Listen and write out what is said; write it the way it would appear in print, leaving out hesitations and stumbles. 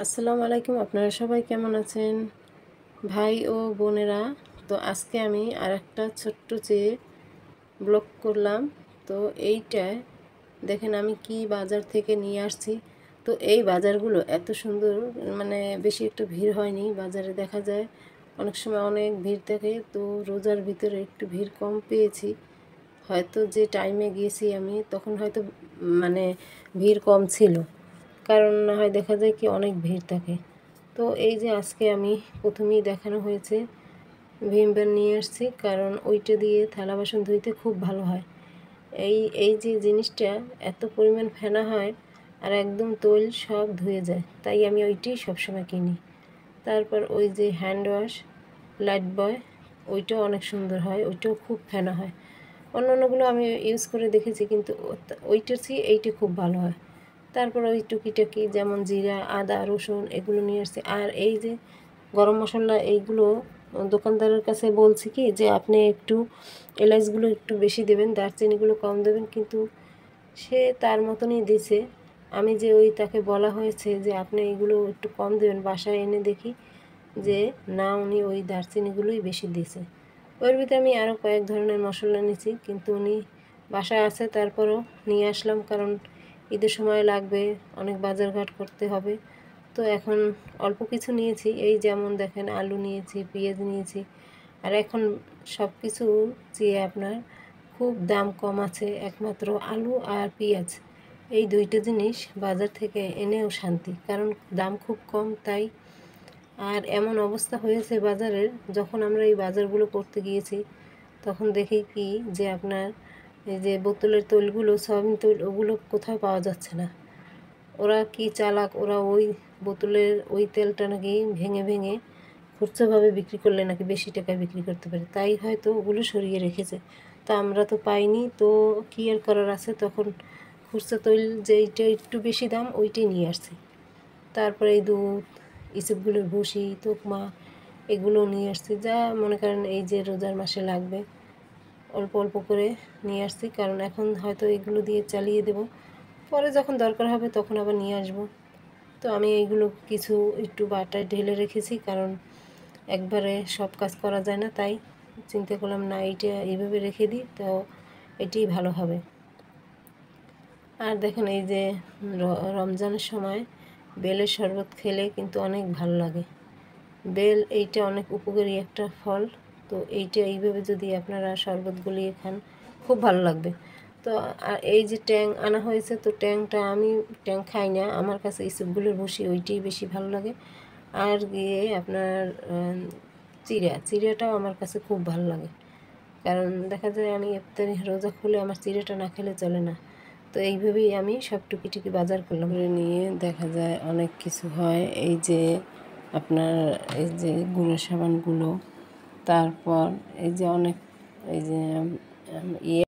আসসালামু আলাইকুম। আপনারা সবাই কেমন আছেন ভাই ও বোনেরা? তো আজকে আমি আরেকটা ছোট্ট চেয়ে ব্লগ করলাম। তো এইটায় দেখেন আমি কি বাজার থেকে নিয়ে আসছি। তো এই বাজারগুলো এত সুন্দর, মানে বেশি একটু ভিড় হয়নি বাজারে। দেখা যায় অনেক সময় অনেক ভিড় থাকে, তো রোজার ভিতরে একটু ভিড় কম পেয়েছি। হয়তো যে টাইমে গিয়েছি আমি তখন হয়তো মানে ভিড় কম ছিল, কারণ না হয় দেখা যায় কি অনেক ভিড় থাকে। তো এই যে আজকে আমি প্রথমেই দেখানো হয়েছে ভিম বার নিয়ে আসছি, কারণ ওইটা দিয়ে থালা বাসন ধুইতে খুব ভালো হয়। এই এই যে জিনিসটা এত পরিমাণ ফেনা হয় আর একদম তৈল সব ধুয়ে যায়, তাই আমি ওইটাই সবসময় কিনি। তারপর ওই যে হ্যান্ড ওয়াশ লাইট বয়, ওইটাও অনেক সুন্দর হয়, ওইটাও খুব ফেনা হয়। অন্যান্যগুলো আমি ইউজ করে দেখেছি, কিন্তু ওইটার চেয়ে এইটা খুব ভালো হয়। তারপর ওই টুকিটাকি যেমন জিরা, আদা, রসুন এগুলো নিয়ে আসছি। আর এই যে গরম মশলা, এইগুলো দোকানদারের কাছে বলছি কি যে আপনি একটু এলাচগুলো একটু বেশি দেবেন, দারচিনিগুলো কম দেবেন, কিন্তু সে তার মতনই দিছে। আমি যে ওই তাকে বলা হয়েছে যে আপনি এগুলো একটু কম দেবেন, বাসায় এনে দেখি যে না, উনি ওই দারচিনিগুলোই বেশি দিয়েছে। ওর ভিতরে আমি আরও কয়েক ধরনের মশলা নিয়েছি, কিন্তু উনি বাসায় আছে তারপরও নিয়ে আসলাম, কারণ ঈদের সময় লাগবে, অনেক বাজারঘাট করতে হবে। তো এখন অল্প কিছু নিয়েছি, এই যেমন দেখেন আলু নিয়েছি, পেঁয়াজ নিয়েছি। আর এখন সব কিছু চেয়ে আপনার খুব দাম কম আছে, একমাত্র আলু আর পেঁয়াজ, এই দুইটা জিনিস বাজার থেকে এনেও শান্তি, কারণ দাম খুব কম তাই। আর এমন অবস্থা হয়েছে বাজারের, যখন আমরা এই বাজারগুলো করতে গিয়েছি তখন দেখি কি যে আপনার এই যে বোতলের তৈলগুলো, সয়াবিন তৈল, ওগুলো কোথাও পাওয়া যাচ্ছে না। ওরা কি চালাক, ওরা ওই বোতলের ওই তেলটা নাকি ভেঙে ভেঙে খুচরোভাবে বিক্রি করলে নাকি বেশি টাকায় বিক্রি করতে পারে, তাই হয়তো ওগুলো সরিয়ে রেখেছে। তো আমরা তো পাইনি, তো কী আর করার আছে, তখন খুচরা তৈল যেইটা একটু বেশি দাম ওইটাই নিয়ে আসছি। তারপরে এই দুধ, ইসবগুলোর ভুসি, তোকমা, এগুলো নিয়ে আসছি, যা মনে করেন এই যে রোজার মাসে লাগবে অল্প অল্প করে নিয়ে আসছি, কারণ এখন হয়তো এগুলো দিয়ে চালিয়ে দেব, পরে যখন দরকার হবে তখন আবার নিয়ে আসব। তো আমি এইগুলো কিছু একটু বাটায় ঢেলে রেখেছি, কারণ একবারে সব কাজ করা যায় না, তাই চিন্তা করলাম না, এইটা এইভাবে রেখে দিই, তো এটিই ভালো হবে। আর দেখেন এই যে রমজানের সময় বেলের শরবত খেলে কিন্তু অনেক ভালো লাগে। বেল এইটা অনেক উপকারী একটা ফল, তো এইটা এইভাবে যদি আপনারা শরবত গলিয়ে খান খুব ভালো লাগবে। তো আর এই যে ট্যাং আনা হয়েছে, তো ট্যাংটা আমি ট্যাং খাই না, আমার কাছে ইসবগুলোর ভুসি ওইটাই বেশি ভালো লাগে। আর গিয়ে আপনার চিড়াটাও আমার কাছে খুব ভালো লাগে, কারণ দেখা যায় আমি ইফতারি রোজা খুলে আমার চিড়াটা না খেলে চলে না। তো এইভাবেই আমি সব টুকিটুকি বাজার করলাম, করে নিয়ে দেখা যায় অনেক কিছু হয়। এই যে আপনার এই যে গুঁড়ো সাবানগুলো, তারপর এই যে অনেক এই যে ইয়ে